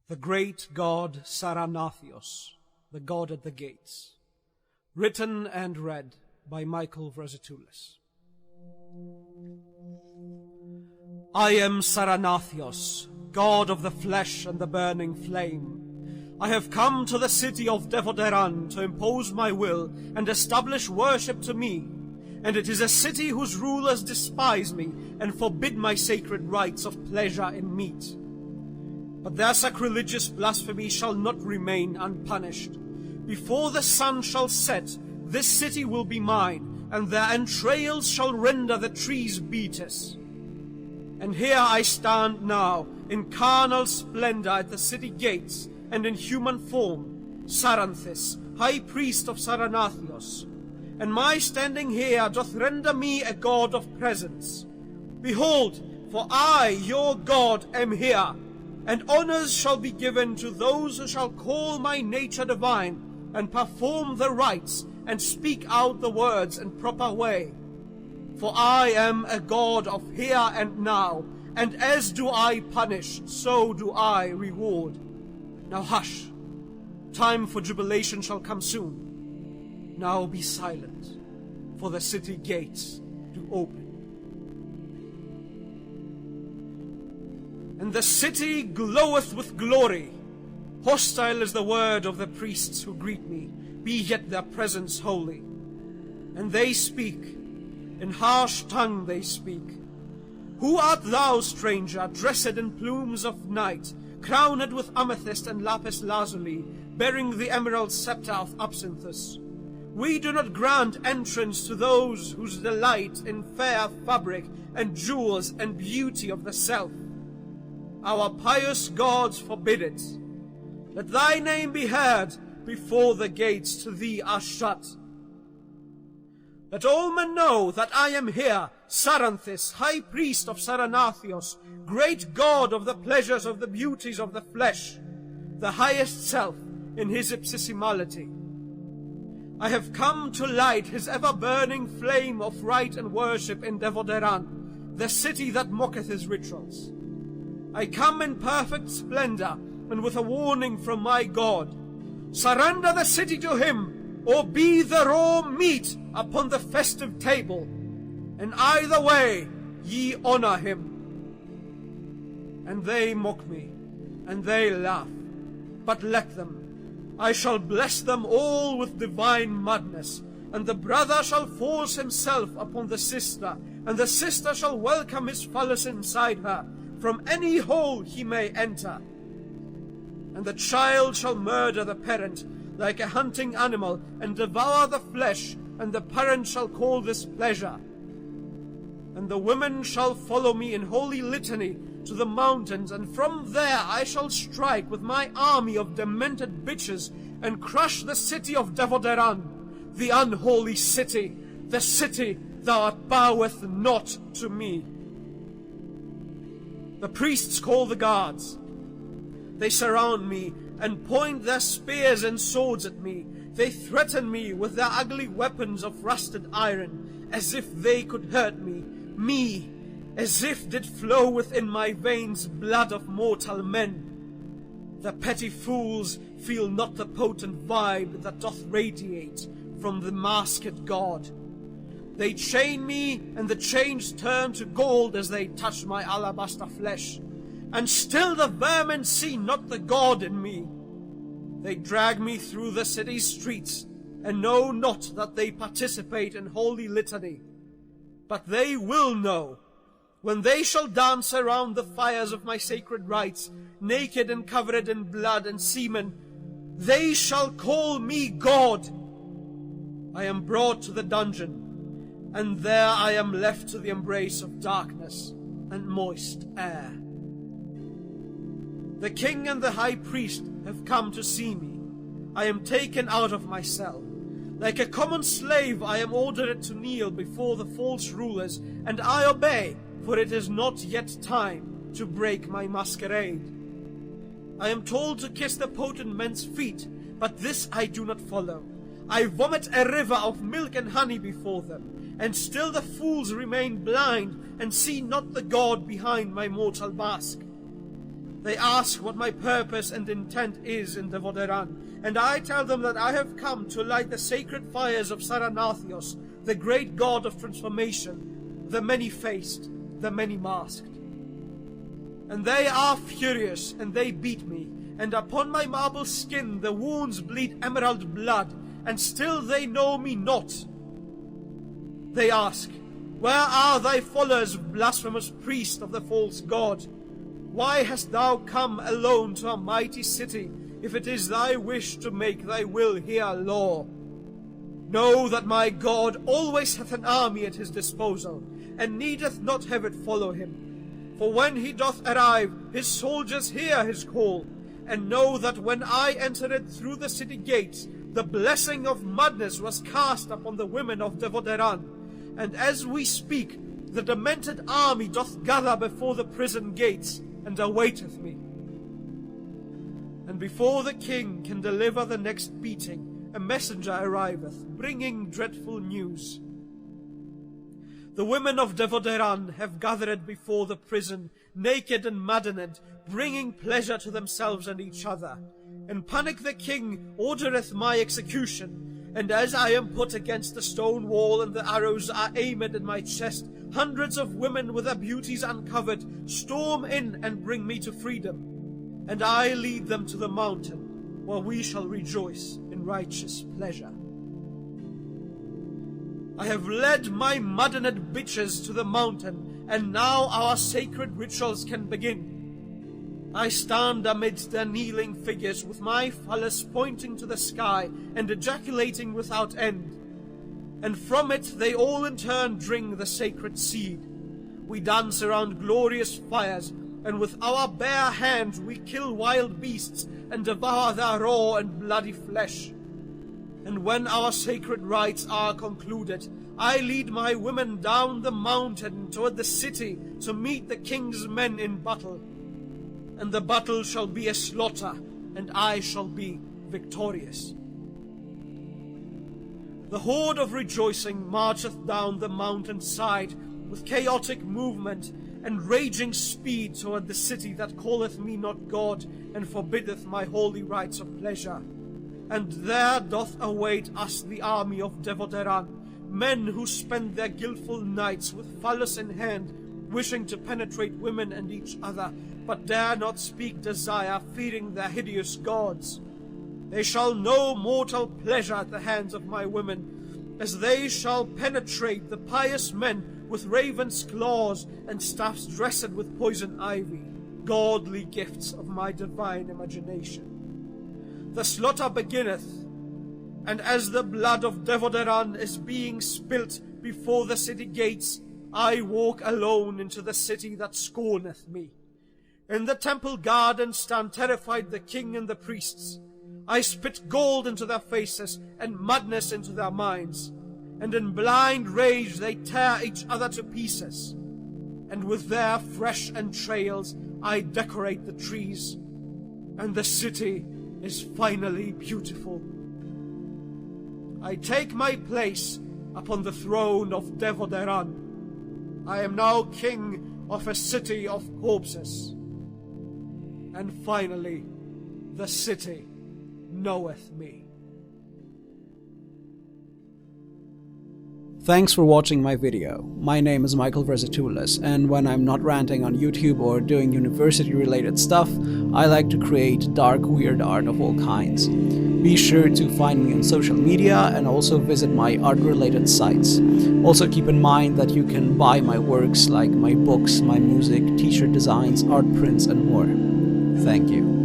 The great god Saranathios, the god at the gates. Written and read by Michael Vrasitoulis. I am Saranathios, god of the flesh and the burning flame. I have come to the city of Devoderan to impose my will and establish worship to me, and it is a city whose rulers despise me and forbid my sacred rites of pleasure in meat. But their sacrilegious blasphemy shall not remain unpunished. Before the sun shall set, this city will be mine, and their entrails shall render the trees beetus. And here I stand now, in carnal splendor at the city gates, and in human form, Saranthis, high priest of Saranathios. And my standing here doth render me a god of presence. Behold, for I, your God, am here, and honors shall be given to those who shall call my nature divine, and perform the rites, and speak out the words in proper way. For I am a God of here and now, and as do I punish, so do I reward. Now hush, time for jubilation shall come soon. Now be silent, for the city gates do open. And the city gloweth with glory. Hostile is the word of the priests who greet me, be yet their presence holy. And they speak, in harsh tongue they speak. Who art thou, stranger, dressed in plumes of night, crowned with amethyst and lapis lazuli, bearing the emerald scepter of Absinthus? We do not grant entrance to those whose delight in fair fabric and jewels and beauty of the self. Our pious gods forbid it. Let thy name be heard before the gates to thee are shut. Let all men know that I am here, Saranthis, high priest of Saranathios, great god of the pleasures of the beauties of the flesh, the highest self in his ipsissimality. I have come to light his ever-burning flame of rite and worship in Devoderan, the city that mocketh his rituals. I come in perfect splendor, and with a warning from my God. Surrender the city to him, or be the raw meat upon the festive table. And either way ye honor him. And they mock me, and they laugh. But let them. I shall bless them all with divine madness, and the brother shall force himself upon the sister, and the sister shall welcome his phallus inside her, from any hole he may enter. And the child shall murder the parent like a hunting animal, and devour the flesh, and the parent shall call this pleasure. And the women shall follow me in holy litany to the mountains, and from there I shall strike with my army of demented bitches, and crush the city of Devoderan, the unholy city, the city that boweth not to me. The priests call the guards. They surround me and point their spears and swords at me. They threaten me with their ugly weapons of rusted iron, as if they could hurt me, as if did flow within my veins blood of mortal men. The petty fools feel not the potent vibe that doth radiate from the masked god. They chain me, and the chains turn to gold as they touch my alabaster flesh. And still the vermin see not the god in me. They drag me through the city's streets, and know not that they participate in holy litany. But they will know, when they shall dance around the fires of my sacred rites, naked and covered in blood and semen. They shall call me God. I am brought to the dungeon, and there I am left to the embrace of darkness and moist air. The king and the high priest have come to see me. I am taken out of my cell. Like a common slave I am ordered to kneel before the false rulers, and I obey, for it is not yet time to break my masquerade. I am told to kiss the potent men's feet, but this I do not follow. I vomit a river of milk and honey before them, and still the fools remain blind and see not the god behind my mortal mask. They ask what my purpose and intent is in Devoderan, and I tell them that I have come to light the sacred fires of Saranathios, the great god of transformation, the many-faced, the many-masked. And they are furious, and they beat me, and upon my marble skin the wounds bleed emerald blood, and still they know me not. They ask, where are thy followers, blasphemous priest of the false god? Why hast thou come alone to a mighty city, if it is thy wish to make thy will here law? Know that my God always hath an army at his disposal, and needeth not have it follow him. For when he doth arrive, his soldiers hear his call, and know that when I entered through the city gates, the blessing of madness was cast upon the women of Devoderan, and as we speak, the demented army doth gather before the prison gates, and awaiteth me. And before the king can deliver the next beating, a messenger arriveth, bringing dreadful news. The women of Devoderan have gathered before the prison, naked and maddened, bringing pleasure to themselves and each other. In panic the king ordereth my execution, and as I am put against the stone wall and the arrows are aimed at my chest, hundreds of women with their beauties uncovered storm in and bring me to freedom, and I lead them to the mountain, where we shall rejoice in righteous pleasure. I have led my maddened bitches to the mountain, and now our sacred rituals can begin. I stand amidst their kneeling figures, with my phallus pointing to the sky and ejaculating without end. And from it they all in turn drink the sacred seed. We dance around glorious fires, and with our bare hands we kill wild beasts and devour their raw and bloody flesh. And when our sacred rites are concluded, I lead my women down the mountain toward the city to meet the king's men in battle. And the battle shall be a slaughter, and I shall be victorious. The horde of rejoicing marcheth down the mountain side with chaotic movement and raging speed toward the city that calleth me not God and forbiddeth my holy rites of pleasure. And there doth await us the army of Devoderan, men who spend their guiltful nights with phallus in hand, wishing to penetrate women and each other, but dare not speak desire, fearing their hideous gods. They shall know mortal pleasure at the hands of my women, as they shall penetrate the pious men with ravens' claws and staffs dressed with poison ivy, godly gifts of my divine imagination. The slaughter beginneth, and as the blood of Devoderan is being spilt before the city gates, I walk alone into the city that scorneth me. In the temple garden stand terrified the king and the priests. I spit gold into their faces and madness into their minds, and in blind rage they tear each other to pieces. And with their fresh entrails I decorate the trees, and the city is finally beautiful. I take my place upon the throne of Devoderan. I am now king of a city of corpses. And finally, the city knoweth me. Thanks for watching my video. My name is Michael Versatoulis, and when I'm not ranting on YouTube or doing university-related stuff, I like to create dark, weird art of all kinds. Be sure to find me on social media and also visit my art-related sites. Also keep in mind that you can buy my works like my books, my music, t-shirt designs, art prints, and more. Thank you.